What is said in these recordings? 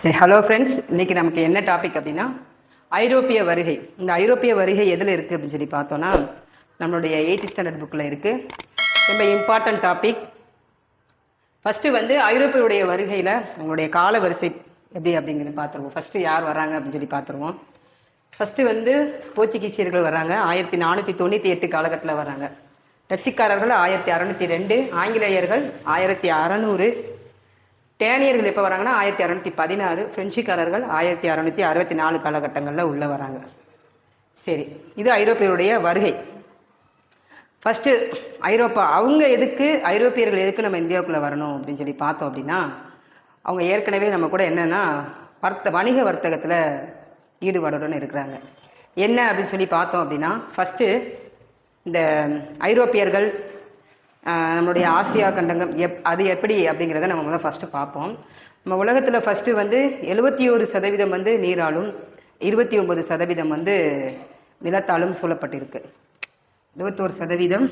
சரி, hello friends. இன்றைக்கி நமக்கு என்ன டாபிக் அப்படின்னா ஐரோப்பிய வருகை. இந்த ஐரோப்பிய வருகை எதில் இருக்குது அப்படின்னு சொல்லி பார்த்தோன்னா நம்மளுடைய 8th ஸ்டாண்டர்ட் புக்கில் இருக்குது. ரொம்ப இம்பார்ட்டன்ட் டாபிக். ஃபஸ்ட்டு வந்து ஐரோப்பியருடைய வருகையில் அவங்களுடைய கால வரிசை எப்படி அப்படிங்கிறது பார்த்துருவோம். ஃபஸ்ட்டு யார் வராங்க அப்படின்னு சொல்லி பார்த்துருவோம். ஃபஸ்ட்டு வந்து போர்ச்சுகீசியர்கள் வராங்க. 1498 காலகட்டத்தில் வராங்க. டச்சுக்காரர்கள் 1602, ஆங்கிலேயர்கள் 1600, டேனியர்கள் எப்போ வராங்கன்னா 1616, பிரெஞ்சுக்காரர்கள் 1664 காலகட்டங்களில் உள்ளே வராங்க. சரி, இது ஐரோப்பியருடைய வருகை. ஃபஸ்ட்டு ஐரோப்பா அவங்க எதுக்கு, ஐரோப்பியர்கள் எதுக்கு நம்ம இந்தியாவுக்குள்ளே வரணும் அப்படின்னு சொல்லி பார்த்தோம் அப்படின்னா, அவங்க ஏற்கனவே நம்ம கூட என்னென்னா வணிக வர்த்தகத்தில் ஈடுபாடுடன் இருக்கிறாங்க. என்ன அப்படின்னு சொல்லி பார்த்தோம் அப்படின்னா, ஃபஸ்ட்டு இந்த ஐரோப்பியர்கள் நம்மளுடைய ஆசியா கண்டங்கம் அது எப்படி அப்படிங்கிறத நம்ம முதல்ல ஃபஸ்ட்டு பார்ப்போம். நம்ம உலகத்தில் ஃபஸ்ட்டு வந்து 71% வந்து நீராலும் 29% வந்து நிலத்தாலும் சூழப்பட்டிருக்கு. 21%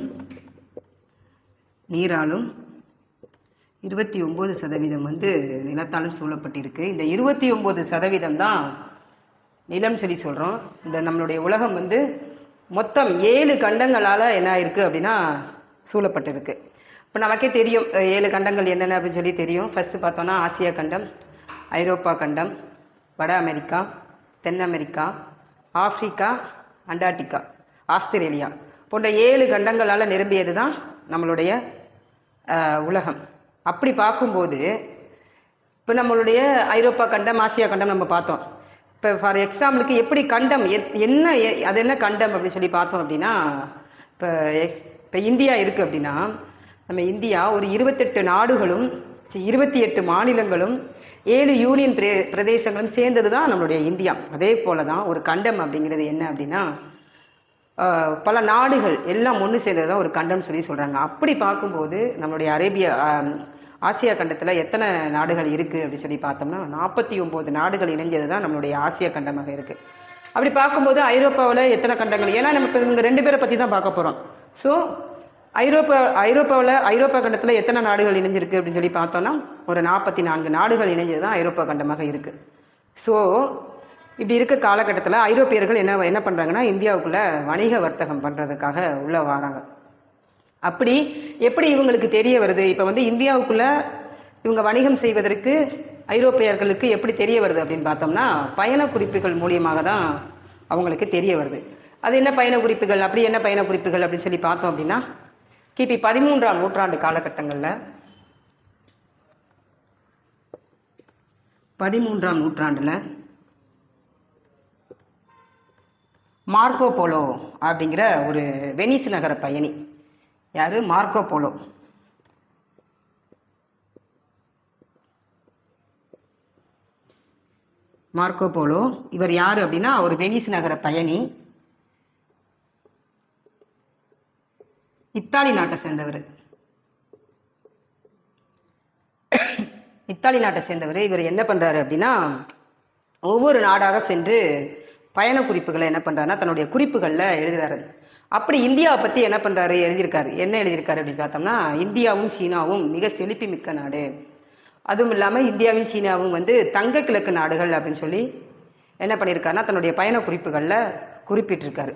நீராலும் 29% வந்து நிலத்தாலும் சூழப்பட்டிருக்கு. இந்த 29% தான் நிலம் சொல்லி சொல்கிறோம். இந்த நம்மளுடைய உலகம் வந்து மொத்தம் 7 கண்டங்களால் என்ன இருக்குது அப்படின்னா சூழப்பட்டிருக்கு. இப்போ நமக்கே தெரியும் 7 கண்டங்கள் என்னென்ன அப்படின்னு சொல்லி தெரியும். ஃபஸ்ட்டு பார்த்தோன்னா ஆசியா கண்டம், ஐரோப்பா கண்டம், வட அமெரிக்கா, தென் அமெரிக்கா, ஆப்பிரிக்கா, அண்டார்டிகா, ஆஸ்திரேலியா போன்ற 7 கண்டங்களால் நிரம்பியது தான் நம்மளுடைய உலகம். அப்படி பார்க்கும்போது இப்போ நம்மளுடைய ஐரோப்பா கண்டம், ஆசியா கண்டம் நம்ம பார்த்தோம். இப்போ ஃபார் எக்ஸாம்பிளுக்கு எப்படி கண்டம் என்ன, அது என்ன கண்டம் அப்படின்னு சொல்லி பார்த்தோம் அப்படின்னா, இப்போ இந்தியா இருக்குது அப்படின்னா, நம்ம இந்தியா ஒரு 28 நாடுகளும் 28 மாநிலங்களும் 7 யூனியன் பிரதேசங்களும் சேர்ந்தது தான் நம்மளுடைய இந்தியா. அதே போல தான் ஒரு கண்டம் அப்படிங்கிறது என்ன அப்படின்னா, பல நாடுகள் எல்லாம் ஒன்று சேர்ந்தது தான் ஒரு கண்டம் சொல்லி சொல்கிறாங்க. அப்படி பார்க்கும்போது நம்மளுடைய ஆசியா கண்டத்தில் எத்தனை நாடுகள் இருக்குது அப்படின்னு சொல்லி பார்த்தோம்னா 49 நாடுகள் இணைஞ்சது தான் நம்மளுடைய ஆசியா கண்டமாக இருக்குது. அப்படி பார்க்கும்போது ஐரோப்பாவில் எத்தனை கண்டங்கள், ஏன்னா நம்ம இப்போ இங்கே 2 பேரை பற்றி தான் பார்க்க போகிறோம். ஸோ ஐரோப்பா கண்டத்தில் எத்தனை நாடுகள் இணைஞ்சிருக்கு அப்படின்னு சொல்லி பார்த்தோன்னா ஒரு 44 நாடுகள் இணைஞ்சது தான் ஐரோப்பா கண்டமாக இருக்குது. ஸோ இப்படி இருக்க காலகட்டத்தில் ஐரோப்பியர்கள் என்ன பண்ணுறாங்கன்னா இந்தியாவுக்குள்ளே வணிக வர்த்தகம் பண்ணுறதுக்காக உள்ளே வராங்க. அப்படி எப்படி இவங்களுக்கு தெரிய வருது, இப்போ வந்து இந்தியாவுக்குள்ளே இவங்க வணிகம் செய்வதற்கு ஐரோப்பியர்களுக்கு எப்படி தெரிய வருது அப்படின்னு பார்த்தோம்னா பயண குறிப்புகள் மூலியமாக தான் அவங்களுக்கு தெரிய வருது. அது என்ன பயண குறிப்புகள், அப்படி என்ன பயண குறிப்புகள் அப்படின்னு சொல்லி பார்த்தோம் அப்படின்னா, கிபி 13ஆம் நூற்றாண்டு காலகட்டங்களில் 13ஆம் நூற்றாண்டில் மார்க்கோ போலோ அப்படிங்கிற ஒரு வெனிஸ் நகர பயணி, யார், மார்க்கோ போலோ. மார்க்கோ போலோ இவர் யார் அப்படின்னா ஒரு வெனிஸ் நகர பயணி, இத்தாலி நாட்டை சேர்ந்தவர். இவர் என்ன பண்ணுறாரு அப்படின்னா ஒவ்வொரு நாடாக சென்று பயண குறிப்புகளை என்ன பண்ணுறாருன்னா தன்னுடைய குறிப்புகளில் எழுதுறாரு. அப்படி இந்தியாவை பற்றி என்ன பண்ணுறாரு, என்ன எழுதியிருக்காரு அப்படின்னு பார்த்தோம்னா, இந்தியாவும் சீனாவும் மிக செழிப்பு மிக்க நாடு, அதுவும் இல்லாமல் இந்தியாவும் சீனாவும் வந்து தங்க கிழக்கு நாடுகள் அப்படின்னு சொல்லி என்ன பண்ணியிருக்காருன்னா தன்னுடைய பயண குறிப்புகளில் குறிப்பிட்டிருக்காரு.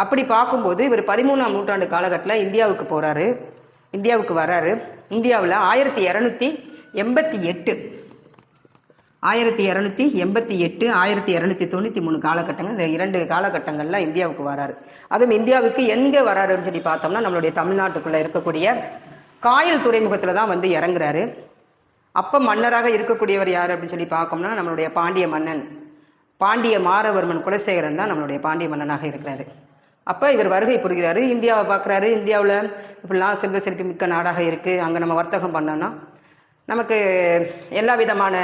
அப்படி பார்க்கும்போது இவர் 13ஆம் நூற்றாண்டு காலகட்டத்தில் இந்தியாவுக்கு வராரு. இந்தியாவில் 1288, 1293 காலகட்டங்கள், இந்த 2 காலகட்டங்களில் இந்தியாவுக்கு வராரு. அதுவும் இந்தியாவுக்கு எங்கே வராருன்னு சொல்லி பார்த்தோம்னா நம்மளுடைய தமிழ்நாட்டுக்குள்ளே இருக்கக்கூடிய காயல் துறைமுகத்தில் தான் வந்து இறங்குறாரு. அப்போ மன்னராக இருக்கக்கூடியவர் யார் அப்படின்னு சொல்லி பார்க்கோம்னா நம்மளுடைய பாண்டிய மன்னன், பாண்டிய மாரவர்மன் குலசேகரன் தான் நம்மளுடைய பாண்டிய மன்னனாக இருக்கிறாரு. அப்போ இவர் வருகை புரிகிறாரு, இந்தியாவை பார்க்குறாரு. இந்தியாவில் இப்படிலாம் செல்வ செழிப்பு மிக்க நாடாக இருக்குது, அங்கே நம்ம வர்த்தகம் பண்ணோன்னா நமக்கு எல்லா விதமான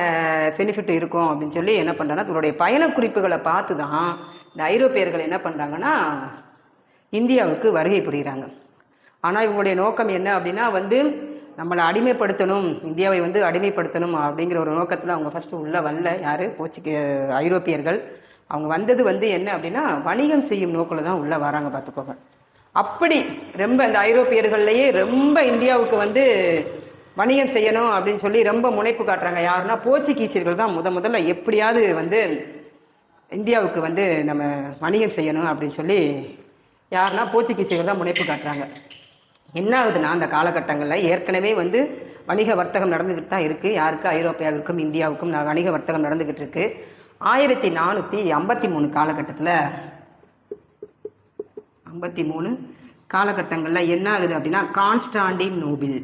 பெனிஃபிட் இருக்கும் அப்படின்னு சொல்லி என்ன பண்ணுறாங்கன்னா இவருடைய பயண குறிப்புகளை பார்த்து தான் இந்த ஐரோப்பியர்கள் என்ன பண்ணுறாங்கன்னா இந்தியாவுக்கு வருகை புரிகிறாங்க. ஆனால் இவங்களுடைய நோக்கம் என்ன அப்படின்னா வந்து நம்மளை அடிமைப்படுத்தணும், இந்தியாவை வந்து அடிமைப்படுத்தணும் அப்படிங்கிற ஒரு நோக்கத்தில் அவங்க ஃபஸ்ட்டு உள்ளே வரல. யார், ஐரோப்பியர்கள். அவங்க வந்தது வந்து என்ன அப்படின்னா வணிகம் செய்யும் நோக்கில் தான் உள்ளே வராங்க, பார்த்துக்கோங்க. அப்படி ரொம்ப இந்த ஐரோப்பியர்கள்லேயே ரொம்ப இந்தியாவுக்கு வந்து வணிகம் செய்யணும் அப்படின்னு சொல்லி ரொம்ப முனைப்பு காட்டுறாங்க. யாருன்னா போர்ச்சுகீசியர்கள் தான் முதல்ல எப்படியாவது வந்து இந்தியாவுக்கு வந்து நம்ம வணிகம் செய்யணும் அப்படின்னு சொல்லி யாருன்னா போர்ச்சுகீசியர்கள் தான் முனைப்பு காட்டுறாங்க. என்ன ஆகுதுன்னா அந்த காலகட்டங்களில் ஏற்கனவே வந்து வணிக வர்த்தகம் நடந்துக்கிட்டு தான் இருக்குது. யாருக்கு? ஐரோப்பியாவிற்கும் இந்தியாவுக்கும் வணிக வர்த்தகம் நடந்துக்கிட்டு இருக்கு. 1453 காலகட்டத்தில் 53 காலகட்டங்களில் என்ன ஆகுது அப்படின்னா கான்ஸ்டாண்டினோபிள்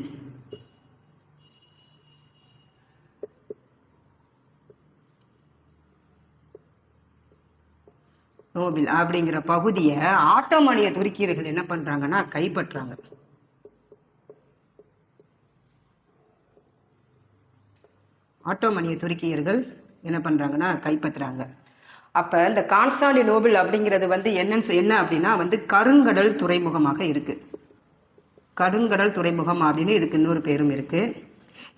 அப்படிங்கிற பகுதியை ஆட்டோமானிய துருக்கியர்கள் என்ன பண்றாங்கன்னா கைப்பற்றாங்க. ஆட்டோமானிய துருக்கியர்கள் என்ன பண்றாங்கன்னா கைப்பற்றுறாங்க. அப்ப இந்த கான்ஸ்டாண்டினோபிள் அப்படிங்கிறது வந்து என்ன அப்படின்னா வந்து கருங்கடல் துறைமுகமாக இருக்கு. கருங்கடல் துறைமுகம் அப்படின்னு இதுக்கு இன்னொரு பேரும் இருக்கு.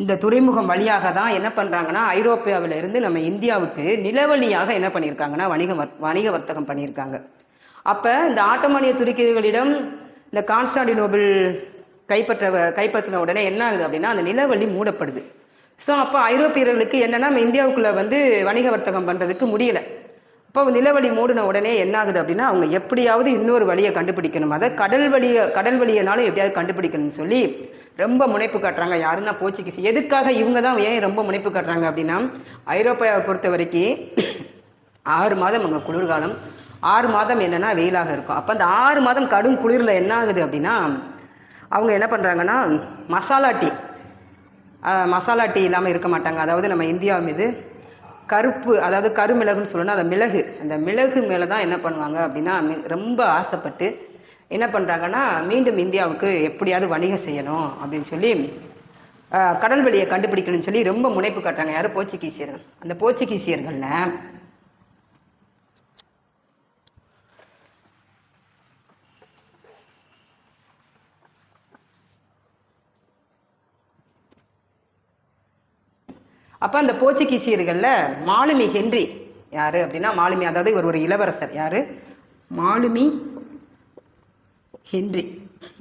இந்த துறைமுகம் வழியாக தான் என்ன பண்றாங்கன்னா ஐரோப்பியாவில இருந்து நம்ம இந்தியாவுக்கு நிலவழியாக என்ன பண்ணியிருக்காங்கன்னா வணிக வர்த்தகம் பண்ணியிருக்காங்க. அப்ப இந்த ஆட்டோமானிய துருக்கியர்களிடம் இந்த கான்ஸ்டாண்டினோபிள் கைப்பற்றின உடனே என்ன ஆகுது அப்படின்னா அந்த நிலவழி மூடப்படுது. ஸோ அப்போ ஐரோப்பியர்களுக்கு என்னன்னா நம்ம இந்தியாவுக்குள்ள வந்து வணிக வர்த்தகம் பண்றதுக்கு முடியல. அப்போ நிலவழி மூடின உடனே என்ன ஆகுது அப்படின்னா அவங்க எப்படியாவது இன்னொரு வழியை கண்டுபிடிக்கணும், அதை கடல் வழியனாலும் எப்படியாவது கண்டுபிடிக்கணும்னு சொல்லி ரொம்ப முனைப்பு காட்டுறாங்க. யாருன்னா போர்ச்சுகீஸ். எதுக்காக இவங்க தான் ஏன் ரொம்ப முனைப்பு காட்டுறாங்க அப்படின்னா ஐரோப்பாவை பொறுத்த வரைக்கும் 6 மாதம் அங்கே குளிர்காலம், 6 மாதம் என்னன்னா வெயிலாக இருக்கும். அப்போ அந்த 6 மாதம் கடும் குளிரில் என்ன ஆகுது அப்படின்னா அவங்க என்ன பண்ணுறாங்கன்னா மசாலா டீ இல்லாமல் இருக்க மாட்டாங்க. அதாவது நம்ம இந்தியா மீது கருப்பு, அதாவது கருமிளகுன்னு சொல்லணும், அந்த மிளகு மேலே தான் என்ன பண்ணுவாங்க அப்படின்னா ரொம்ப ஆசைப்பட்டு என்ன பண்ணுறாங்கன்னா மீண்டும் இந்தியாவுக்கு எப்படியாவது வணிகம் செய்யணும் அப்படின்னு சொல்லி கடல் வழியை கண்டுபிடிக்கணும்னு சொல்லி ரொம்ப முனைப்பு காட்டுறாங்க. யாரும்? போர்ச்சுகீசியர்கள். அந்த போர்ச்சுகீசியர்களில் அப்போ அந்த போர்ச்சுகீசியர்களில் மாலுமி ஹென்றி யாரு அப்படின்னா அதாவது இவர் ஒரு இளவரசர். யாரு? மாலுமி ஹென்றி.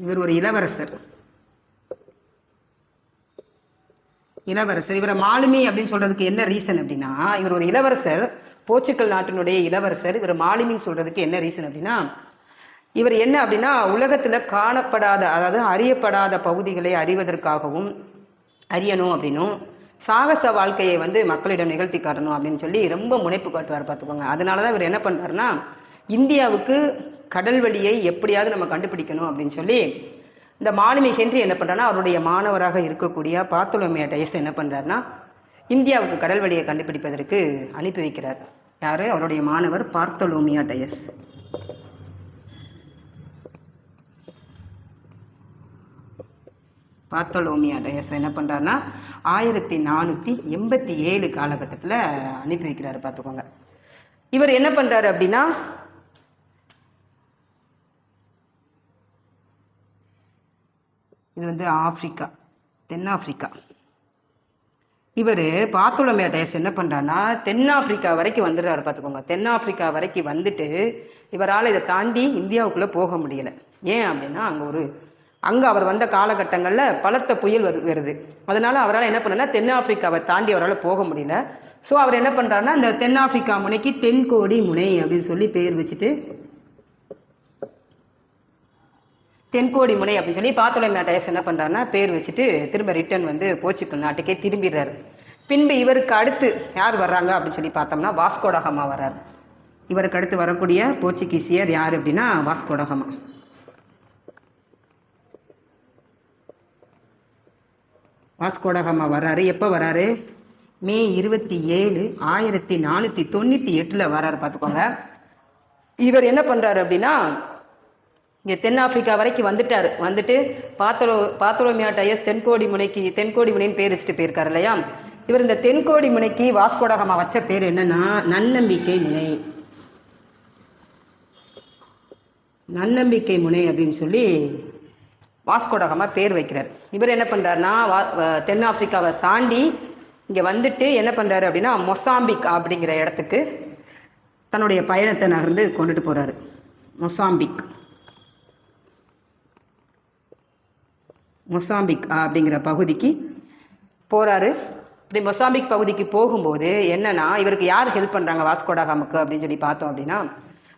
இவர் ஒரு இளவரசர். இவரை மாலுமி அப்படின்னு சொல்றதுக்கு என்ன ரீசன் அப்படின்னா இவர் ஒரு இளவரசர், போர்ச்சுகல் நாட்டினுடைய இளவரசர். இவர் மாலுமின்னு சொல்றதுக்கு என்ன ரீசன் அப்படின்னா இவர் என்ன அப்படின்னா உலகத்துல காணப்படாத, அதாவது அறியப்படாத பகுதிகளை அறியணும் அப்படின்னும் சாகச வாழ்க்கையை வந்து மக்களிடம் நிகழ்த்தி காட்டணும் அப்படின்னு சொல்லி ரொம்ப முனைப்பு காட்டுவார். பார்த்துக்கோங்க. அதனாலதான் இவர் என்ன பண்றாருன்னா இந்தியாவுக்கு கடல் வழியை எப்படியாவது நம்ம கண்டுபிடிக்கணும் அப்படின்னு சொல்லி இந்த மாலுமி ஹென்றி என்ன பண்றாருன்னா அவருடைய மாணவராக இருக்கக்கூடிய பார்த்தோலோமியா டயஸ் என்ன பண்றாருன்னா இந்தியாவுக்கு கடல் வழியை கண்டுபிடிப்பதற்கு அனுப்பி வைக்கிறார். யாரு? அவருடைய மாணவர் பார்த்தோலோமியா டயஸ். பார்த்தோலோமியா டயஸ் என்ன பண்றாருன்னா 1487 காலகட்டத்தில் அனுப்பி வைக்கிறாரு. பார்த்துக்கோங்க. இவர் என்ன பண்றாரு அப்படின்னா இது வந்து தென்னாப்பிரிக்கா. இவர் பார்த்தோலோமியா டயஸ் என்ன பண்றாருன்னா தென்னாப்பிரிக்கா வரைக்கும் வந்துடுறாரு. பார்த்துக்கோங்க. தென்னாப்பிரிக்கா வரைக்கும் வந்துட்டு இவரால் இதை தாண்டி இந்தியாவுக்குள்ள போக முடியல. ஏன் அப்படின்னா அங்கே அவர் வந்த காலகட்டங்களில் பலத்த புயல் வருது. அதனால அவரால் என்ன பண்ணனா தென்னாப்பிரிக்காவை தாண்டி அவரால் போக முடியல. ஸோ அவர் என்ன பண்ணுறாருன்னா இந்த தென்னாப்பிரிக்கா முனைக்கு தென்கோடி முனை அப்படின்னு சொல்லி பேர் வச்சுட்டு தென்கோடி முனை அப்படின்னு சொல்லி பார்த்தோலோமியா டயஸ் என்ன பண்ணுறாருன்னா பேர் வச்சுட்டு திரும்ப ரிட்டர்ன் வந்து போர்ச்சுகல் நாட்டுக்கே திரும்பிடுறாரு. பின்பு இவருக்கு அடுத்து யார் வர்றாங்க அப்படின்னு சொல்லி பார்த்தோம்னா வாஸ்கோ ட காமா வர்றாரு. இவருக்கு அடுத்து வரக்கூடிய போர்ச்சுகீசியர் யார் அப்படின்னா வாஸ்கோ ட காமா. வாஸ்கோ ட காமா வர்றாரு. எப்போ வர்றாரு? மே 27, 1498 வர்றாரு. பார்த்துக்கோங்க. இவர் என்ன பண்ணுறாரு அப்படின்னா இங்கே தென்னாப்பிரிக்கா வரைக்கும் வந்துட்டு பார்த்தோலோமியா டயஸ் தென்கோடி முனைன்னு பேர் வச்சுட்டு போயிருக்காரு இல்லையா. இவர் இந்த தென்கோடி முனைக்கு வாஸ்கோ ட காமா வச்ச பேர் என்னன்னா நன்னம்பிக்கை முனை அப்படின்னு சொல்லி வாஸ்கோ ட காமா பேர் வைக்கிறார். இவர் என்ன பண்ணுறாருன்னா தென்னாப்பிரிக்காவை தாண்டி இங்கே வந்துட்டு என்ன பண்ணுறாரு அப்படின்னா மொசாம்பிக் அப்படிங்கிற இடத்துக்கு தன்னுடைய பயணத்தை நகர்ந்து கொண்டுட்டு போகிறாரு. மொசாம்பிக் அப்படிங்கிற பகுதிக்கு போகிறாரு. இப்படி மொசாம்பிக் பகுதிக்கு போகும்போது என்னன்னா, இவருக்கு யார் ஹெல்ப் பண்ணுறாங்க வாஸ்கோடகாமுக்கு அப்படின்னு சொல்லி பார்த்தோம் அப்படின்னா,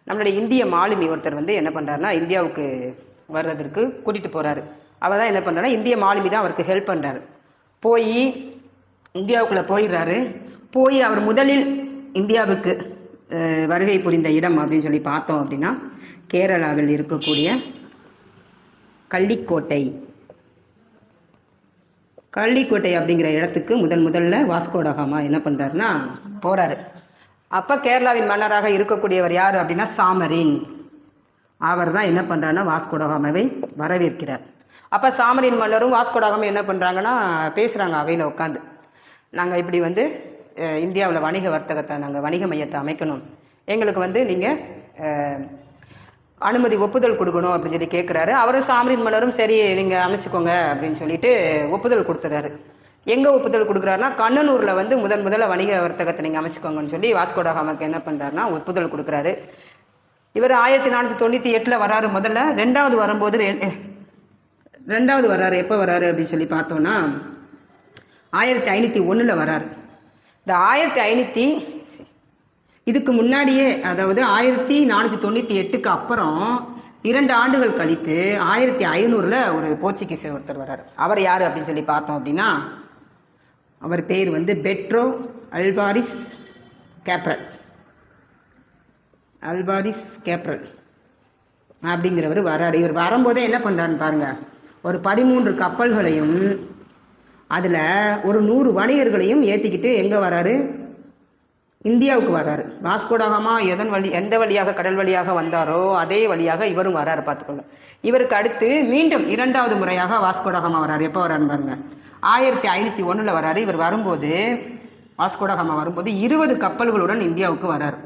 நம்மளுடைய இந்திய மாலுமி ஒருத்தர் வந்து என்ன பண்ணுறாருன்னா, இந்தியாவுக்கு வர்றதற்கு கூட்டிகிட்டு போகிறாரு. அவர் தான் என்ன பண்ணுறாருன்னா, இந்திய மாலுமி தான் அவருக்கு ஹெல்ப் பண்ணுறாரு. போய் இந்தியாவுக்குள்ளே போயிடுறாரு. போய் அவர் முதலில் இந்தியாவுக்கு வருகை புரிந்த இடம் அப்படின்னு சொல்லி பார்த்தோம் அப்படின்னா, கேரளாவில் இருக்கக்கூடிய கள்ளிக்கோட்டை அப்படிங்கிற இடத்துக்கு முதல்ல வாஸ்கோடகாமா என்ன பண்ணுறாருன்னா போகிறாரு. அப்போ கேரளாவின் மன்னராக இருக்கக்கூடியவர் யார் அப்படின்னா சாமரின். அவர் தான் என்ன பண்ணுறாருன்னா வாஸ்கோடகாமாவை வரவேற்கிறார். அப்போ சாமரின் மன்னரும் வாஸ்கோடகாமா என்ன பண்ணுறாங்கன்னா பேசுகிறாங்க அவையில் உட்காந்து, நாங்கள் இப்படி வந்து இந்தியாவில் வணிக வர்த்தகத்தை, நாங்கள் வணிக மையத்தை அமைக்கணும், எங்களுக்கு வந்து நீங்கள் அனுமதி ஒப்புதல் கொடுக்கணும் அப்படின்னு சொல்லி கேட்குறாரு. அவரும் சாமரின் மன்னரும் சரி நீங்கள் அமைச்சுக்கோங்க அப்படின்னு சொல்லிட்டு ஒப்புதல் கொடுத்துறாரு. எங்கே ஒப்புதல் கொடுக்குறாருன்னா கண்ணனூரில் வந்து முதல்ல வணிக வர்த்தகத்தை நீங்கள் அமைச்சுக்கோங்கன்னு சொல்லி வாஸ்கோடகாமாக்கு என்ன பண்ணுறாருன்னா ஒப்புதல் கொடுக்குறாரு. இவர் 1498 வராரு. முதல்ல ரெண்டாவது வராரு. எப்போ வராரு அப்படின்னு சொல்லி பார்த்தோன்னா 1501 வராரு. இந்த 1500 இதுக்கு முன்னாடியே, அதாவது 1498க்கு அப்புறம் 2 ஆண்டுகள் கழித்து 1500 ஒரு போர்ச்சுகீஸ் ஒருத்தர் வர்றார். அவர் யார் அப்படின்னு சொல்லி பார்த்தோம் அப்படின்னா, அவர் பேர் வந்து பெட்ரோ அல்வாரிஸ் கேப்ரல் அப்படிங்கிறவர் வர்றாரு. இவர் வரும்போதே என்ன பண்ணுறாருன்னு பாருங்க, ஒரு 13 கப்பல்களையும் அதில் ஒரு 100 வணிகர்களையும் ஏற்றிக்கிட்டு எங்கே வராரு, இந்தியாவுக்கு வர்றாரு. வாஸ்கோடகாமா எந்த வழியாக கடல் வழியாக வந்தாரோ அதே வழியாக இவரும் வராரு. பார்த்துக்கோங்க. இவருக்கு அடுத்து மீண்டும் 2வது முறையாக வாஸ்கோடகாமா வராரு. எப்போ வராருன்னு பாருங்க, 1501 வராரு. இவர் வரும்போது வாஸ்கோடகாமா வரும்போது 20 கப்பல்களுடன் இந்தியாவுக்கு வராரு.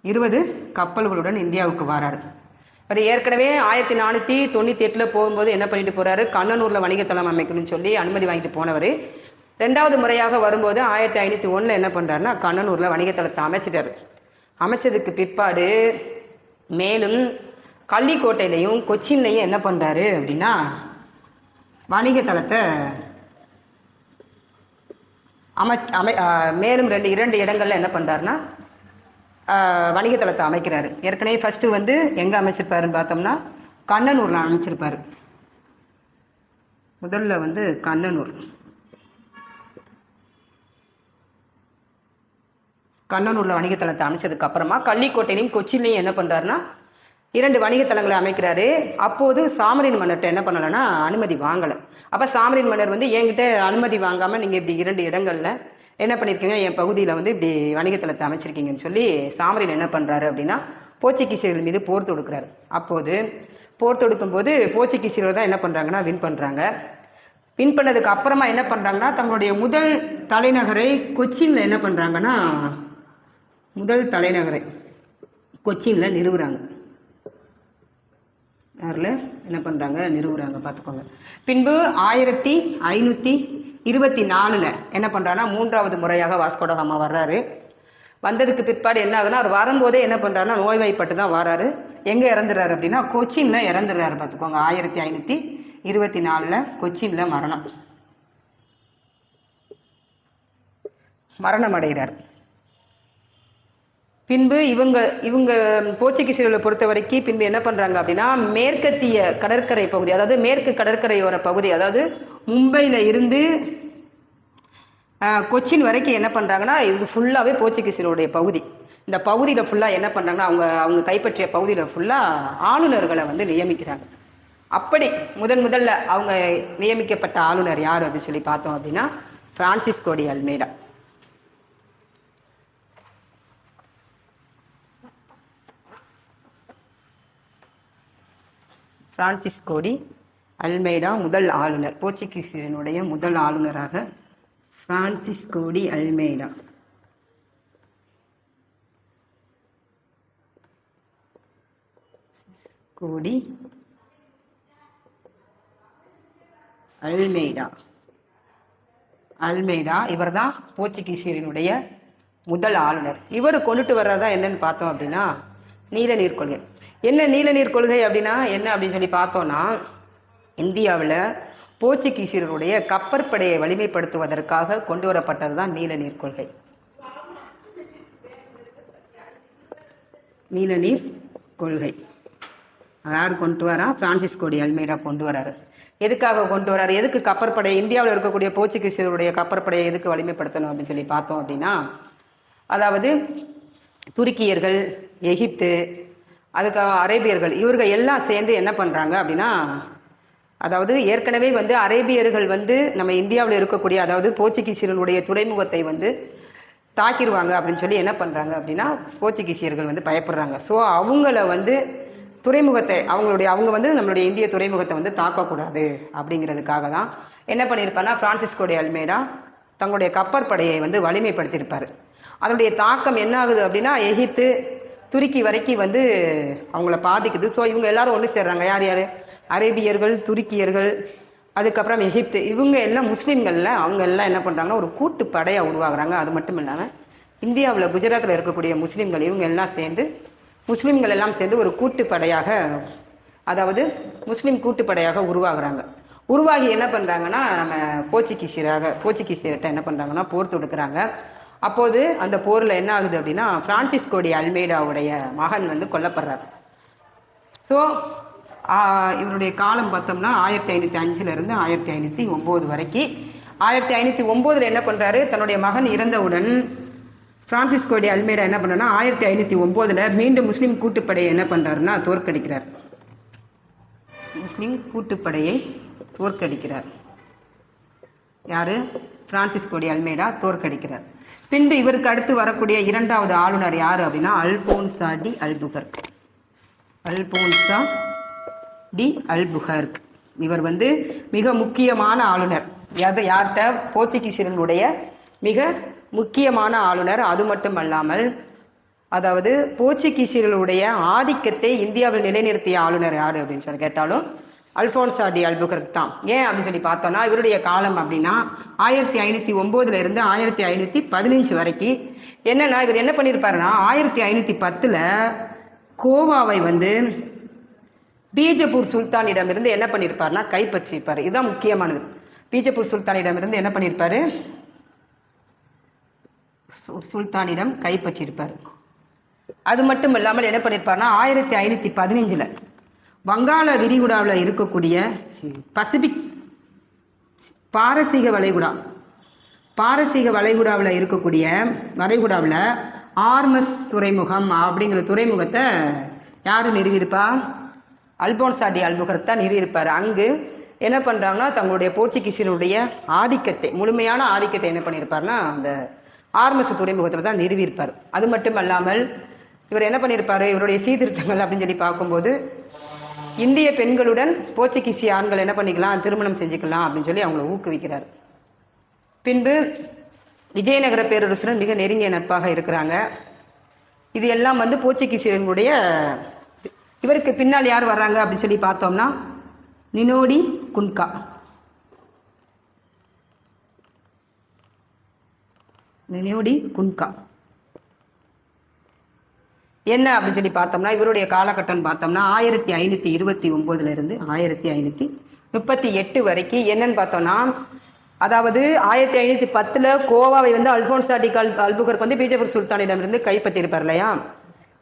20 கப்பல்களுடன் இந்தியாவுக்கு வராரு. அது ஏற்கனவே 1498 போகும்போது என்ன பண்ணிட்டு போறாரு, கண்ணனூரில் வணிகத்தளம் அமைக்கணும்னு சொல்லி அனுமதி வாங்கிட்டு போனவர் 2வது முறையாக வரும்போது 1501 என்ன பண்ணுறாருன்னா கண்ணனூரில் வணிகத்தளத்தை அமைச்சிட்டாரு. அமைச்சதுக்கு பிற்பாடு மேலும் கள்ளிக்கோட்டையிலையும் கொச்சின்லையும் என்ன பண்ணுறாரு அப்படின்னா வணிகத்தளத்தை மேலும் 2 இடங்கள்ல என்ன பண்ணுறாருன்னா வணிகத்தளத்தை அமைக்கிறாரு. ஏற்கனவே ஃபஸ்ட்டு வந்து எங்கே அமைச்சிருப்பாருன்னு பார்த்தோம்னா கண்ணனூரில் அமைச்சிருப்பார். முதல்ல வந்து கண்ணனூரில் வணிகத்தளத்தை அமைச்சதுக்கு அப்புறமா கள்ளிக்கோட்டையிலையும் கொச்சின்லையும் என்ன பண்ணுறாருன்னா 2 வணிகத்தலங்களை அமைக்கிறாரு. அப்போது சாமரின் மன்னர்கிட்ட என்ன பண்ணலைன்னா அனுமதி வாங்கலை. அப்போ சாமரின் மன்னர் வந்து என்கிட்ட அனுமதி வாங்காமல் நீங்கள் இப்படி 2 இடங்களில் என்ன பண்ணியிருக்கீங்க, என் பகுதியில் வந்து இப்படி வணிகத்தலத்தை அமைச்சிருக்கீங்கன்னு சொல்லி சாமரின் என்ன பண்ணுறாரு அப்படின்னா போர்ச்சுகீசியர்கள் மீது போர் தொடுக்கிறாரு. அப்போது போர் தொடுக்கும்போது போர்ச்சுகீசியர்கள் தான் என்ன பண்ணுறாங்கன்னா வின் பண்ணுறாங்க. வின் பண்ணதுக்கு அப்புறமா என்ன பண்ணுறாங்கன்னா தங்களுடைய முதல் தலைநகரை கொச்சின்ல என்ன பண்ணுறாங்கன்னா கொச்சின்ல நிறுவுறாங்க. யாரில் என்ன பண்ணுறாங்க, நிறுவுறாங்க. பார்த்துக்கோங்க. பின்பு 1524 என்ன பண்ணுறாங்கன்னா 3வது முறையாக வாஸ்கோடகாமா வர்றாரு. வந்ததுக்கு பிற்பாடு என்ன ஆகுதுன்னா அவர் வரும்போதே என்ன பண்ணுறாருன்னா நோய்வாய்ப்பட்டு தான் வராரு. எங்கே இறந்துறாரு அப்படின்னா கொச்சின்ல இறந்துடுறாரு. பார்த்துக்கோங்க. 1524 கொச்சின்ல மரணம் அடைகிறார். பின்பு இவங்க போர்ச்சுகீசியர்களை பொறுத்த வரைக்கும் பின்பு என்ன பண்ணுறாங்க அப்படின்னா மேற்கத்திய கடற்கரை பகுதி, அதாவது மேற்கு கடற்கரையோர பகுதி, அதாவது மும்பையில் இருந்து கொச்சின் வரைக்கும் என்ன பண்ணுறாங்கன்னா இது ஃபுல்லாகவே போர்ச்சுகீசியருடைய பகுதி. இந்த பகுதியில் ஃபுல்லாக என்ன பண்ணுறாங்கன்னா அவங்க கைப்பற்றிய பகுதியில் ஃபுல்லாக ஆளுநர்களை வந்து நியமிக்கிறாங்க. அப்படி முதல்ல அவங்க நியமிக்கப்பட்ட ஆளுநர் யார் அப்படின்னு சொல்லி பார்த்தோம் அப்படின்னா Francisco de Almeida. Francisco de Almeida முதல் ஆளுநர், போர்ச்சுகீசியனுடைய முதல் ஆளுநராக பிரான்சிஸ்கோ டி அல்மெய்டா. அல்மெய்டா இவர் தான் போர்ச்சுகீசியரினுடைய முதல் ஆளுநர். இவர் கொண்டுட்டு வர்றதா என்னன்னு பார்த்தோம் அப்படின்னா நீலநீர் கொள்கை. என்ன நீலநீர் கொள்கை அப்படின்னா என்ன அப்படின்னு சொல்லி பார்த்தோம்னா இந்தியாவில் போர்ச்சுகீசியர்களுடைய கப்பற்படையை வலிமைப்படுத்துவதற்காக கொண்டு வரப்பட்டது தான் நீல நீர் கொள்கை. நீல நீர் கொள்கை யார் கொண்டு வரா? பிரான்சிஸ்கோ டி அல்மெய்டா கொண்டு வராரு. எதுக்காக கொண்டு வராரு? எதுக்கு கப்பற்படை, இந்தியாவில் இருக்கக்கூடிய போர்ச்சுகீசியர்களுடைய கப்பற்படையை எதுக்கு வலிமைப்படுத்தணும் அப்படின்னு சொல்லி பார்த்தோம் அப்படின்னா, அதாவது துருக்கியர்கள், எகிப்து, அதுக்காக அரேபியர்கள், இவர்கள் எல்லாம் சேர்ந்து என்ன பண்ணுறாங்க அப்படின்னா, அதாவது ஏற்கனவே அரேபியர்கள் நம்ம இந்தியாவில் இருக்கக்கூடிய, அதாவது போர்ச்சுகீசியர்களுடைய துறைமுகத்தை தாக்கிடுவாங்க அப்படின்னு சொல்லி என்ன பண்ணுறாங்க அப்படின்னா, போர்ச்சுகீசியர்கள் பயப்படுறாங்க. ஸோ அவங்கள துறைமுகத்தை அவங்க நம்மளுடைய இந்திய துறைமுகத்தை தாக்கக்கூடாது அப்படிங்கிறதுக்காக தான் என்ன பண்ணியிருப்பாருன்னா, பிரான்சிஸ்கோ டி அல்மெய்டா தங்களுடைய கப்பற்படையை வலிமைப்படுத்தியிருப்பார். அதனுடைய தாக்கம் என்ன ஆகுது அப்படின்னா, எகிப்து, துருக்கி வரைக்கும் அவங்கள பாதிக்குது. ஸோ இவங்க எல்லாரும் ஒன்று சேர்றாங்க. யார் யார்? அரேபியர்கள், துருக்கியர்கள், அதுக்கப்புறம் எகிப்து, இவங்க எல்லாம் முஸ்லீம்களில் அவங்க எல்லாம் என்ன பண்ணுறாங்கன்னா ஒரு கூட்டு படையாக உருவாகுறாங்க. அது மட்டும் இல்லாமல் இந்தியாவில் குஜராத்தில் இருக்கக்கூடிய முஸ்லீம்கள் இவங்க எல்லாம் சேர்ந்து, முஸ்லீம்கள் எல்லாம் சேர்ந்து ஒரு கூட்டுப்படையாக, அதாவது முஸ்லீம் கூட்டுப்படையாக உருவாகுறாங்க. உருவாகி என்ன பண்ணுறாங்கன்னா, நம்ம போர்ச்சுகீசியர்கிட்ட என்ன பண்ணுறாங்கன்னா போர் தொடுக்கிறாங்க. அப்போது அந்த போரில் என்ன ஆகுது அப்படின்னா, பிரான்சிஸ்கோ டி அல்மெய்டாவுடைய மகன் கொல்லப்படுறார். ஸோ இவருடைய காலம் பார்த்தோம்னா 1505 1509 வரைக்கும். 1509 என்ன பண்ணுறாரு, தன்னுடைய மகன் இறந்தவுடன் பிரான்சிஸ்கோ டி அல்மெய்டா என்ன பண்ணுறா, 1509 மீண்டும் முஸ்லீம் கூட்டுப்படையை என்ன பண்ணுறாருன்னா தோற்கடிக்கிறார். முஸ்லீம் கூட்டுப்படையை தோற்கடிக்கிறார். யார்? பிரான்சிஸ்கோ டி அல்மெய்டா தோற்கடிக்கிறார். பின்பு இவருக்கு அடுத்து வரக்கூடிய இரண்டாவது ஆளுநர் யார் அப்படின்னா, Alfonso de Albuquerque. Alfonso de Albuquerque இவர் மிக முக்கியமான ஆளுநர். யார்கிட்ட? போர்ச்சுகீசியர்களுடைய மிக முக்கியமான ஆளுநர். அது மட்டும் அல்லாமல், அதாவது போர்ச்சுகீசியர்களுடைய ஆதிக்கத்தை இந்தியாவில் நிலைநிறுத்திய ஆளுநர் யார் அப்படின்னு சொல்லி கேட்டாலும் அல்போன்சா டி அல்புகர்க் தான். ஏன் அப்படின்னு சொல்லி பார்த்தோம்னா, இவருடைய காலம் அப்படின்னா 1509 1515 வரைக்கும். என்னன்னா, இவர் என்ன பண்ணியிருப்பாருன்னா, 1510 கோவாவை பீஜப்பூர் சுல்தானிடமிருந்து என்ன பண்ணியிருப்பாருன்னா கைப்பற்றியிருப்பார். இதுதான் முக்கியமானது. பீஜப்பூர் சுல்தானிடமிருந்து என்ன பண்ணியிருப்பாரு? சுல்தானிடம் கைப்பற்றியிருப்பார். அது மட்டும் இல்லாமல் என்ன பண்ணியிருப்பாருன்னா, 1515 வங்காள விரிகுடாவில் இருக்கக்கூடிய பசிபிக் பாரசீக வளைகுடாவில் இருக்கக்கூடிய ஆர்மஸ் துறைமுகம் அப்படிங்கிற துறைமுகத்தை யார் நிறுவியிருப்பா? அல்போன்சா டி அல்புகர்க் தான் நிறுவியிருப்பார். அங்கு என்ன பண்ணுறாங்கன்னா, தங்களுடைய போர்ச்சுகீசியனுடைய ஆதிக்கத்தை, முழுமையான ஆதிக்கத்தை என்ன பண்ணியிருப்பார்னா அந்த ஆர்மஸ் துறைமுகத்தில் தான் நிறுவியிருப்பார். அது மட்டும் அல்லாமல் இவர் என்ன பண்ணியிருப்பார், இவருடைய சீர்திருத்தங்கள் அப்படின்னு சொல்லி பார்க்கும்போது, இந்திய பெண்களுடன் போர்ச்சுகீசிய ஆண்கள் என்ன பண்ணிக்கலாம், திருமணம் செஞ்சுக்கலாம் அப்படின்னு சொல்லி அவங்கள ஊக்குவிக்கிறார். பின்பு விஜயநகர பேரரசுடன் மிக நெருங்கிய நட்பாக இருக்கிறாங்க. இது எல்லாம் போர்ச்சுகீசியர்களுடைய. இவருக்கு பின்னால் யார் வர்றாங்க அப்படின்னு சொல்லி பார்த்தோம்னா, நினோடி குன்கா. என்ன அப்படின்னு சொல்லி பார்த்தோம்னா, இவருடைய காலகட்டம் பார்த்தோம்னா 1529 1538 வரைக்கும். என்னன்னு பார்த்தோம்னா, அதாவது 1510 கோவாவை அல்போன்சா டி அல்புகர்க் பீஜப்பூர் சுல்தானிடமிருந்து கைப்பற்றியிருப்பார் இல்லையா.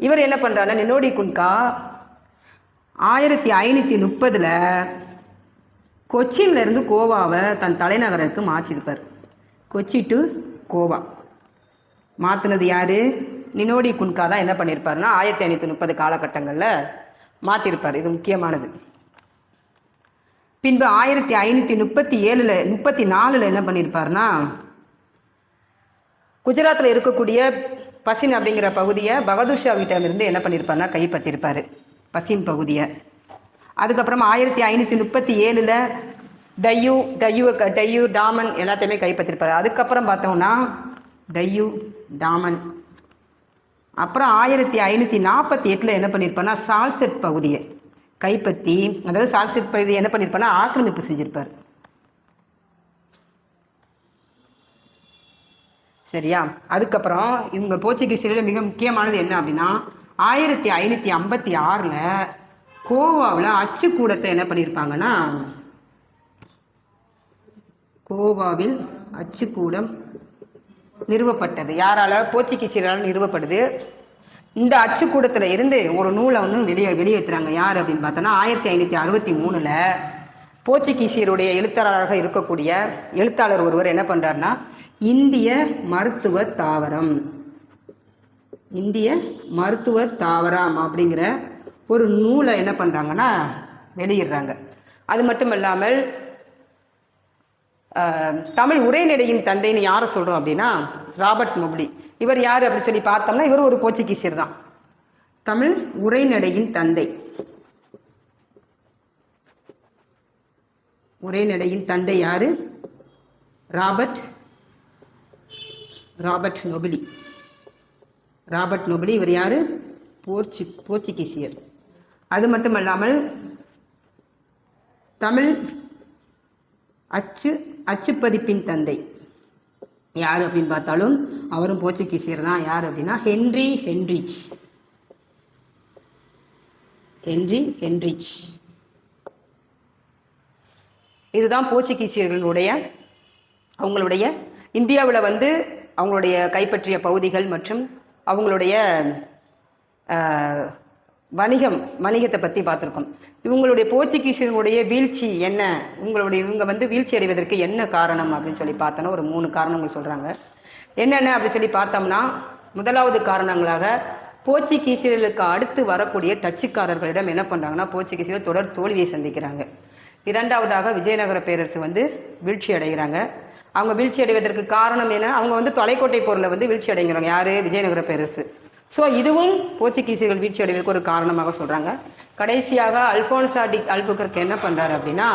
இவர் என்ன பண்ணுறாருன்னா, நினோடி குன்கா 1530 கொச்சின்லேருந்து கோவாவை தன் தலைநகருக்கு மாற்றிருப்பார். கொச்சி டு கோவா மாற்றினது யார்? நினோடி குன்கா தான் என்ன பண்ணியிருப்பாருன்னா 1530 காலகட்டங்களில் மாற்றிருப்பார். இது முக்கியமானது. பின்பு 1534 என்ன பண்ணியிருப்பார்னா, குஜராத்தில் இருக்கக்கூடிய பசின் அப்படிங்கிற பகுதியை பகதூர் ஷா வீட்டிலிருந்து என்ன பண்ணியிருப்பார்னா கைப்பற்றியிருப்பார், பசின் பகுதியை. அதுக்கப்புறம் 1537 டையூ டாமன் எல்லாத்தையுமே கைப்பற்றிருப்பார். அதுக்கப்புறம் பார்த்தோம்னா டையூ டாமன். அப்புறம் 1548 என்ன பண்ணியிருப்பார்னா சால்செட் பகுதியை கைப்பற்றி, அதாவது சால்செட் பகுதியை என்ன பண்ணியிருப்பார்னா ஆக்கிரமிப்பு செஞ்சிருப்பார். சரியா? அதுக்கப்புறம் இவங்க போர்ச்சுகீசியர்கள் மிக முக்கியமானது என்ன அப்படின்னா, 1556 கோவாவில் அச்சுக்கூடத்தை என்ன பண்ணியிருப்பாங்கன்னா கோவாவில் அச்சுக்கூடம் நிறுவப்பட்டது. யாரால? போர்ச்சுகீசியரால் நிறுவப்படுது. இந்த அச்சுக்கூடத்தில் இருந்து ஒரு நூலை வந்து வெளியேற்றுறாங்க. யார் அப்படின்னு பார்த்தோன்னா 1563 போர்ச்சுகீசியருடைய எழுத்தாளராக இருக்கக்கூடிய எழுத்தாளர் ஒருவர் என்ன பண்ணுறாருன்னா இந்திய மருத்துவ தாவரம், இந்திய மருத்துவ தாவரம் அப்படிங்கிற ஒரு நூலை என்ன பண்ணுறாங்கன்னா வெளியிடுறாங்க. அது மட்டும் இல்லாமல் தமிழ் உரைநடையின் தந்தைன்னு யாரை சொல்கிறோம் அப்படின்னா ராபர்ட் மொப்லி. இவர் யார் அப்படின்னு சொல்லி பார்த்தோம்னா இவர் ஒரு போர்ச்சுகீசியர் தான். தமிழ் உரைநடையின் தந்தை, உரைநடையின் தந்தை யாரு? ராபர்ட் நொபிலி. ராபர்ட் நொபிலி இவர் யாரு? போர்ச்சுகீசியர். அது மட்டும் இல்லாமல் தமிழ் அச்சுப்பதிப்பின் தந்தை யார் அப்படின்னு பார்த்தாலும் அவரும் போர்ச்சுகீசியர் தான். யார் அப்படின்னா ஹென்ரிச். இதுதான் போர்ச்சுகீசியர்களுடைய அவங்களுடைய இந்தியாவில் வந்து அவங்களுடைய கைப்பற்றிய பகுதிகள் மற்றும் அவங்களுடைய வணிகத்தை பற்றி பார்த்துருக்கோம். இவங்களுடைய போர்ச்சுகீசியர்களுடைய வீழ்ச்சி என்ன, இவங்க வந்து வீழ்ச்சி அடைவதற்கு என்ன காரணம் அப்படின்னு சொல்லி பார்த்தோன்னா ஒரு 3 காரணங்கள் சொல்கிறாங்க. என்னென்ன அப்படின்னு சொல்லி பார்த்தோம்னா முதலாவது காரணங்களாக போர்ச்சுகீசியர்களுக்கு அடுத்து வரக்கூடிய டச்சுக்காரர்களிடம் என்ன பண்ணுறாங்கன்னா போர்ச்சுகீசியர்கள் தொடர் தோல்வியை சந்திக்கிறாங்க. இரண்டாவதாக விஜயநகர பேரரசு வந்து வீழ்ச்சி அடைகிறாங்க. அவங்க வீழ்ச்சி அடைவதற்கு காரணம் என்ன? அவங்க வந்து தொலைக்கோட்டை போரில் வந்து வீழ்ச்சி அடைகிறாங்க. யார்? விஜயநகர பேரரசு. ஸோ இதுவும் போர்ச்சுகீசியர்கள் வீழ்ச்சி அடைவதற்கு ஒரு காரணமாக சொல்கிறாங்க. கடைசியாக அல்ஃபோன்சா டி அல்புகர்க்கு என்ன பண்ணுறாரு அப்படின்னா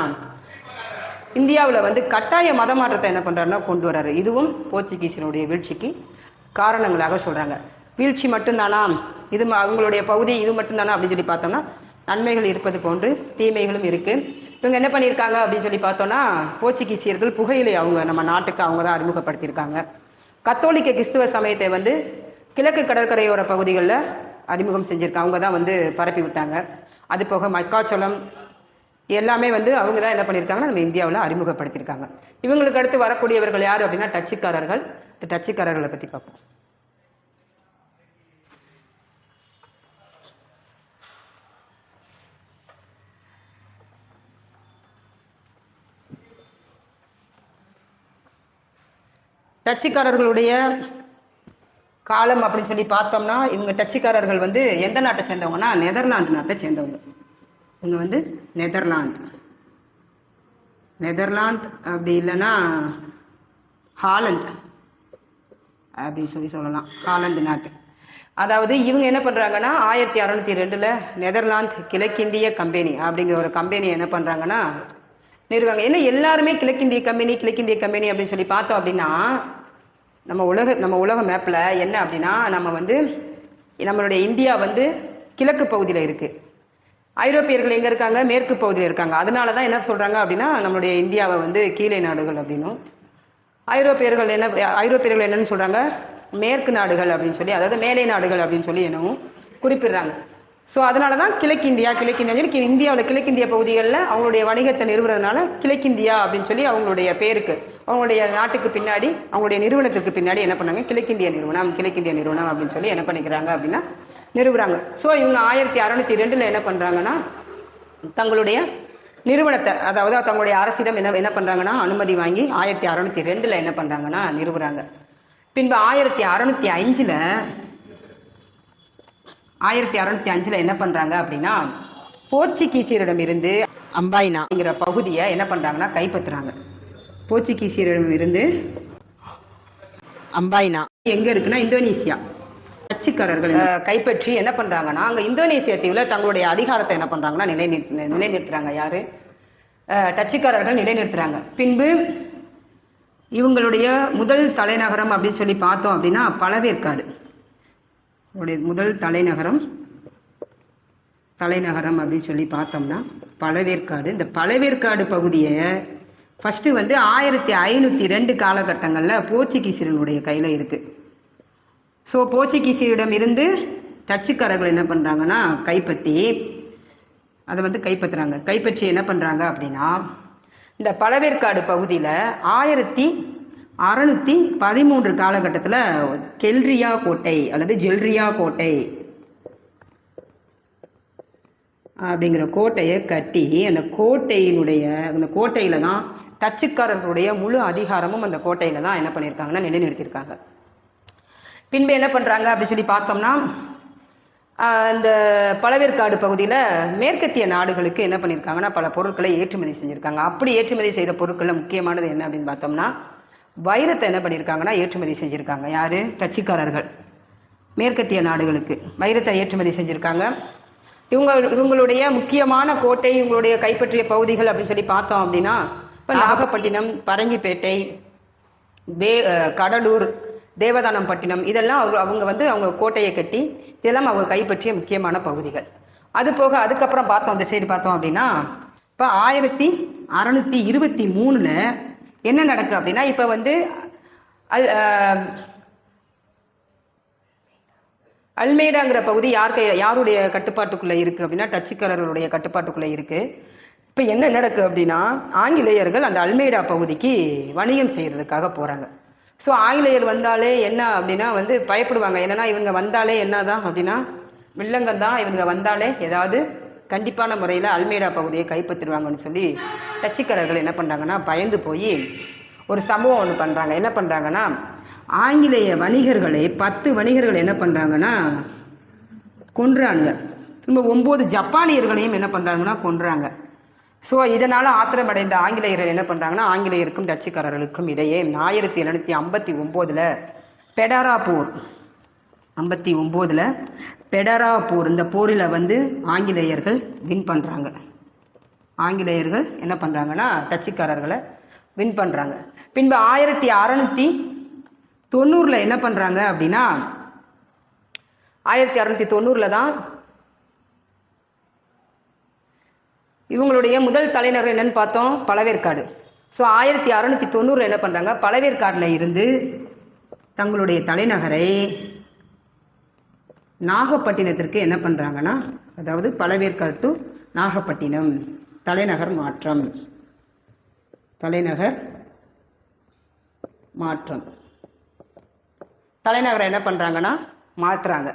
இந்தியாவில் வந்து கட்டாய மத மாற்றத்தை என்ன பண்ணுறாருன்னா கொண்டு வர்றாரு. இதுவும் போர்ச்சுகீசியருடைய வீழ்ச்சிக்கு காரணங்களாக சொல்கிறாங்க. வீழ்ச்சி மட்டும்தானா, இது அவங்களுடைய பகுதி இது மட்டும்தானா அப்படின்னு சொல்லி பார்த்தோம்னா நன்மைகள் இருப்பது போன்று தீமைகளும் இருக்குது. இவங்க என்ன பண்ணியிருக்காங்க அப்படின்னு சொல்லி பார்த்தோன்னா போர்ச்சுகீசியர்கள் புகையிலை நம்ம நாட்டுக்கு அவங்க தான் அறிமுகப்படுத்தியிருக்காங்க. கத்தோலிக்க கிறிஸ்துவ சமயத்தை வந்து கிழக்கு கடற்கரையோர பகுதிகளில் அறிமுகம் செஞ்சுருக்காங்க. அவங்க தான் வந்து பரப்பி விட்டாங்க. அது போக மக்காச்சோளம் எல்லாமே வந்து அவங்க தான் என்ன பண்ணியிருக்காங்கன்னா நம்ம இந்தியாவில் அறிமுகப்படுத்தியிருக்காங்க. இவங்களுக்கு அடுத்து வரக்கூடியவர்கள் யார் அப்படின்னா டச்சுக்காரர்கள். இந்த டச்சுக்காரர்களை பற்றி பார்ப்போம். டச்சுக்காரர்களுடைய காலம் அப்படின்னு சொல்லி பார்த்தோம்னா இவங்க டச்சுக்காரர்கள் வந்து எந்த நாட்டை சேர்ந்தவங்கன்னா நெதர்லாந்து நாட்டை சேர்ந்தவங்க. இவங்க வந்து நெதர்லாந்து அப்படி இல்லைன்னா ஹாலந்து அப்படின்னு சொல்லலாம். ஹாலந்து நாட்டு. அதாவது இவங்க என்ன பண்ணுறாங்கன்னா 1602 நெதர்லாந்து கிழக்கிந்திய கம்பெனி அப்படிங்கிற ஒரு கம்பெனி என்ன பண்ணுறாங்கன்னா நிறுவாங்க. ஏன்னா எல்லாருமே கிழக்கிந்திய கம்பெனி அப்படின்னு சொல்லி பார்த்தோம் அப்படின்னா நம்ம உலக மேப்பில் என்ன அப்படின்னா நம்ம வந்து நம்மளுடைய இந்தியா வந்து கிழக்கு பகுதியில் இருக்குது. ஐரோப்பியர்கள் எங்கே இருக்காங்க? மேற்கு பகுதியில் இருக்காங்க. அதனால தான் என்ன சொல்கிறாங்க அப்படின்னா நம்மளுடைய இந்தியாவை வந்து கீழே நாடுகள் அப்படின்னும், ஐரோப்பியர்கள் என்னன்னு சொல்கிறாங்க? மேற்கு நாடுகள் அப்படின்னு சொல்லி, அதாவது மேலை நாடுகள் அப்படின்னு சொல்லி என்னவும் குறிப்பிடுறாங்க. ஸோ அதனால தான் கிழக்கிந்தியா சொல்லி இந்தியாவில் கிழக்கிந்திய பகுதிகளில் அவங்களுடைய வணிகத்தை நிறுவுறதுனால கிழக்கிந்தியா அப்படின்னு சொல்லி அவங்களுடைய பேருக்கு அவங்களுடைய நாட்டுக்கு பின்னாடி அவங்களுடைய நிறுவனத்துக்கு பின்னாடி என்ன பண்ணாங்க? கிழக்கிந்திய நிறுவனம் அப்படின்னு சொல்லி என்ன பண்ணிக்கிறாங்க அப்படின்னா நிறுவுறாங்க. ஸோ இவங்க 1602 என்ன பண்ணுறாங்கன்னா தங்களுடைய நிறுவனத்தை, அதாவது தங்களுடைய அரசிடம் என்ன பண்ணுறாங்கன்னா அனுமதி வாங்கி 1602 என்ன பண்ணுறாங்கன்னா நிறுவுறாங்க. பின்பு 1605 என்ன பண்ணுறாங்க அப்படின்னா போர்ச்சுகீசியரிடமிருந்து அம்பாயினாங்கிற பகுதியை என்ன பண்ணுறாங்கன்னா கைப்பற்றுறாங்க. போர்ச்சுகீசியரிடமிருந்து அம்பாயினா எங்கே இருக்குன்னா இந்தோனேசியா. டச்சுக்காரர்கள் கைப்பற்றி என்ன பண்ணுறாங்கன்னா அங்கே இந்தோனேசியா தீவில் தங்களுடைய அதிகாரத்தை என்ன பண்ணுறாங்கன்னா நிலைநிறுத்துறாங்க. யார்? டச்சுக்காரர்கள் நிலைநிறுத்துறாங்க. பின்பு இவங்களுடைய முதல் தலைநகரம் அப்படின்னு சொல்லி பார்த்தோம் அப்படின்னா பழவேற்காடு. முதல் தலைநகரம் அப்படின்னு சொல்லி பார்த்தோம்னா பழவேற்காடு. இந்த பழவேற்காடு பகுதியை ஃபஸ்ட்டு வந்து 1502 காலகட்டங்களில் போர்ச்சுகீசியர்களுடைய கையில் இருக்குது. ஸோ போர்ச்சுகீசியரிடம் இருந்து டச்சுக்காரர்கள் என்ன பண்ணுறாங்கன்னா கைப்பற்றி அதை வந்து கைப்பற்றுறாங்க. கைப்பற்றி என்ன பண்ணுறாங்க அப்படின்னா இந்த பழவேற்காடு பகுதியில் 1613 காலகட்டத்தில் கெல்ரியா கோட்டை அல்லது ஜெல்ரியா கோட்டை அப்படிங்கிற கோட்டையை கட்டி அந்த கோட்டையில் தான் டச்சுக்காரர்களுடைய முழு அதிகாரமும் அந்த கோட்டையில் தான் என்ன பண்ணியிருக்காங்கன்னா நிலைநிறுத்தியிருக்காங்க. பின்பு என்ன பண்ணுறாங்க அப்படின்னு சொல்லி பார்த்தோம்னா, இந்த பழவேற்காடு பகுதியில் மேற்கத்திய நாடுகளுக்கு என்ன பண்ணியிருக்காங்கன்னா பல பொருட்களை ஏற்றுமதி செஞ்சுருக்காங்க. அப்படி ஏற்றுமதி செய்த பொருட்களில் முக்கியமானது என்ன அப்படின்னு பார்த்தோம்னா, வைரத்தை என்ன பண்ணியிருக்காங்கன்னா ஏற்றுமதி செஞ்சுருக்காங்க. யார்? டச்சுக்காரர்கள் மேற்கத்திய நாடுகளுக்கு வைரத்தை ஏற்றுமதி செஞ்சுருக்காங்க. இவங்களுடைய முக்கியமான கோட்டை, இவங்களுடைய கைப்பற்றிய பகுதிகள் அப்படின்னு சொல்லி பார்த்தோம் அப்படின்னா, இப்போ நாகப்பட்டினம், பரங்கிப்பேட்டை, கடலூர், தேவதானம்பட்டினம், இதெல்லாம் அவங்க கோட்டையை கட்டி இதெல்லாம் அவங்க கைப்பற்றிய முக்கியமான பகுதிகள். அது போக அதுக்கப்புறம் பார்த்தோம், அந்த சைடு பார்த்தோம் அப்படின்னா, இப்போ 1623 என்ன நடக்கு அப்படின்னா, இப்போ அல்மேடாங்கிற பகுதி யாருடைய கட்டுப்பாட்டுக்குள்ளே இருக்குது அப்படின்னா டச்சுக்காரர்களுடைய கட்டுப்பாட்டுக்குள்ளே இருக்குது. இப்போ என்ன நடக்கு அப்படின்னா, ஆங்கிலேயர்கள் அந்த அல்மேடா பகுதிக்கு வணிகம் செய்கிறதுக்காக போகிறாங்க. ஸோ ஆங்கிலேயர் வந்தாலே என்ன அப்படின்னா பயப்படுவாங்க. என்னன்னா இவங்க வந்தாலே என்னதான் அப்படின்னா வில்லங்கம் தான், இவங்க வந்தாலே ஏதாவது கண்டிப்பான முறையில் அல்மேடா பகுதியை கைப்பற்றிடுவாங்கன்னு சொல்லி டச்சுக்காரர்கள் என்ன பண்ணுறாங்கன்னா பயந்து போய் ஒரு சம்பவம் ஒன்று பண்ணுறாங்க. என்ன பண்ணுறாங்கன்னா, ஆங்கிலேய வணிகர்களை 10 வணிகர்கள் என்ன பண்ணுறாங்கன்னா கொன்றாங்க. திரும்ப 9 ஜப்பானியர்களையும் என்ன பண்ணுறாங்கன்னா கொன்றாங்க. ஸோ இதனால் ஆத்திரமடைந்த ஆங்கிலேயர்கள் என்ன பண்ணுறாங்கன்னா, ஆங்கிலேயருக்கும் டச்சுக்காரர்களுக்கும் இடையே 1759 பெடராப்பூர் 59 பெடராப்பூர் இந்த போரில் ஆங்கிலேயர்கள் வின் பண்ணுறாங்க. ஆங்கிலேயர்கள் என்ன பண்ணுறாங்கன்னா டச்சுக்காரர்களை வின் பண்ணுறாங்க. பின்பு 1690 என்ன பண்ணுறாங்க அப்படின்னா, 1690 தான் இவங்களுடைய முதல் தலைநகர் என்னன்னு பார்த்தோம், பழவேற்காடு. ஸோ 1690 என்ன பண்ணுறாங்க, பழவேற்காடில் இருந்து தங்களுடைய தலைநகரை நாகப்பட்டினத்திற்கு என்ன பண்ணுறாங்கன்னா, அதாவது பழவேற்காடு டு நாகப்பட்டினம் தலைநகர் மாற்றம். தலைநகரை என்ன பண்ணுறாங்கன்னா மாற்றுறாங்க.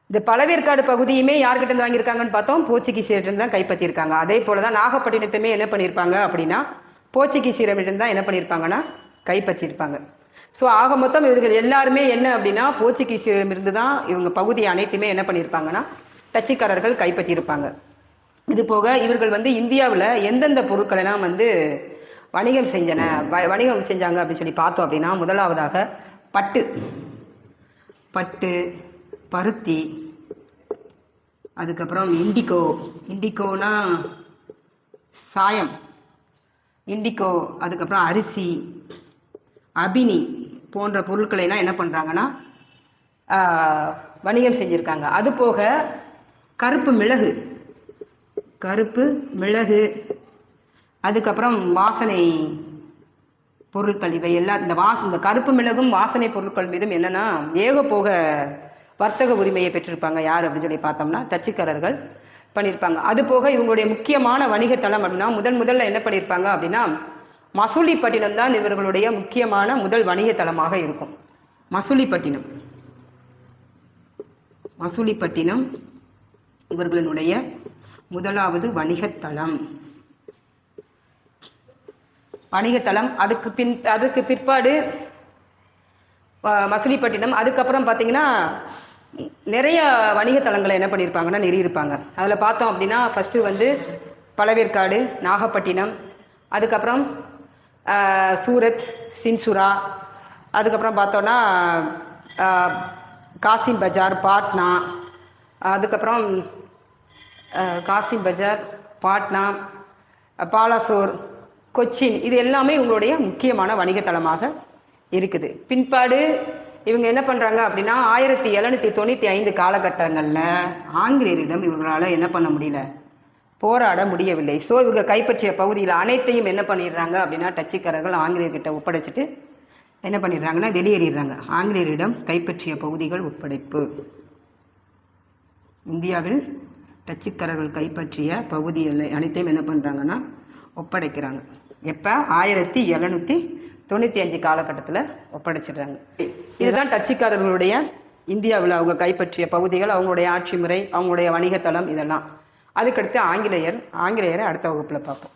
இந்த பழவேற்காடு பகுதியுமே யார்கிட்ட வாங்கியிருக்காங்கன்னு பார்த்தோம், போர்ச்சுகீசியர்கிட்ட தான் கைப்பற்றியிருக்காங்க. அதே போல தான் நாகப்பட்டினத்தையுமே என்ன பண்ணியிருப்பாங்க அப்படின்னா போர்ச்சுகீசியரிடம் தான் என்ன பண்ணியிருப்பாங்கன்னா கைப்பற்றியிருப்பாங்க. ஸோ ஆக மொத்தம் இவர்கள் எல்லாருமே என்ன அப்படின்னா போர்ச்சுகீசியரிடமிருந்து தான் இவங்க பகுதி அனைத்துமே என்ன பண்ணியிருப்பாங்கன்னா டச்சுக்காரர்கள் கைப்பற்றியிருப்பாங்க. இது போக இவர்கள் இந்தியாவில் எந்தெந்த பொருட்களெல்லாம் வணிகம் செஞ்சாங்க அப்படின்னு சொல்லி பார்த்தோம் அப்படின்னா, முதலாவதாக பட்டு, பருத்தி, அதுக்கப்புறம் இண்டிகோனா சாயம், அதுக்கப்புறம் அரிசி, அபினி போன்ற பொருட்களை எல்லாம் என்ன பண்ணுறாங்கன்னா வணிகம் செஞ்சுருக்காங்க. அது போக கருப்பு அதுக்கப்புறம் வாசனை பொருட்கள், இவை எல்லாம் இந்த கருப்பு மிளகும் வாசனை பொருட்கள் மீதும் என்னன்னா ஏகபோக வர்த்தக உரிமையை பெற்றிருப்பாங்க. யார் அப்படின்னு சொல்லி பார்த்தோம்னா டச்சுக்காரர்கள் பண்ணியிருப்பாங்க. அது போக இவங்களுடைய முக்கியமான வணிகத்தலம் அப்படின்னா முதல்ல என்ன பண்ணியிருப்பாங்க அப்படின்னா மசூலிப்பட்டினம் தான் இவர்களுடைய முக்கியமான முதல் வணிகத்தலமாக இருக்கும். மசூலிப்பட்டினம் இவர்களுடைய முதலாவது வணிகத்தலம். அதுக்கு பிற்பாடு மசூலிப்பட்டினம். அதுக்கப்புறம் பார்த்தீங்கன்னா நிறைய வணிகத்தலங்களை என்ன பண்ணியிருப்பாங்கன்னா நிறுவியிருப்பாங்க. அதில் பார்த்தோம் அப்படின்னா ஃபஸ்ட்டு பழவேற்காடு, நாகப்பட்டினம், அதுக்கப்புறம் சூரத், சின்சுரா, அதுக்கப்புறம் பார்த்தோன்னா காசிம் பஜார், பாட்னா, அதுக்கப்புறம் பாட்னா, பாலாசோர், கொச்சின், இது எல்லாமே இவங்களுடைய முக்கியமான வணிகத்தலமாக இருக்குது. பின்பாடு இவங்க என்ன பண்ணுறாங்க அப்படின்னா 1795 காலகட்டங்களில் ஆங்கிலேயரிடம் இவங்களால் என்ன பண்ண முடியல, போராட முடியவில்லை. ஸோ இவங்க கைப்பற்றிய பகுதியில் அனைத்தையும் என்ன பண்ணிடுறாங்க அப்படின்னா டச்சுக்காரர்கள் ஆங்கிலேயர்கிட்ட ஒப்படைச்சிட்டு என்ன பண்ணிடுறாங்கன்னா வெளியேறிடுறாங்க. ஆங்கிலேயரிடம் கைப்பற்றிய பகுதிகள் ஒப்படைப்பு. இந்தியாவில் டச்சுக்காரர்கள் கைப்பற்றிய பகுதிகள் அனைத்தையும் என்ன பண்ணுறாங்கன்னா ஒப்படைக்கிறாங்க. எப்போ? 1795 காலகட்டத்தில் ஒப்படைச்சிடுறாங்க. இதுதான் டச்சுக்காரர்களுடைய இந்தியாவில் அவங்க கைப்பற்றிய பகுதிகள், அவங்களுடைய ஆட்சி முறை, அவங்களுடைய வணிகத்தளம், இதெல்லாம். அதுக்கடுத்து ஆங்கிலேயரை அடுத்த வகுப்பில் பார்ப்போம்.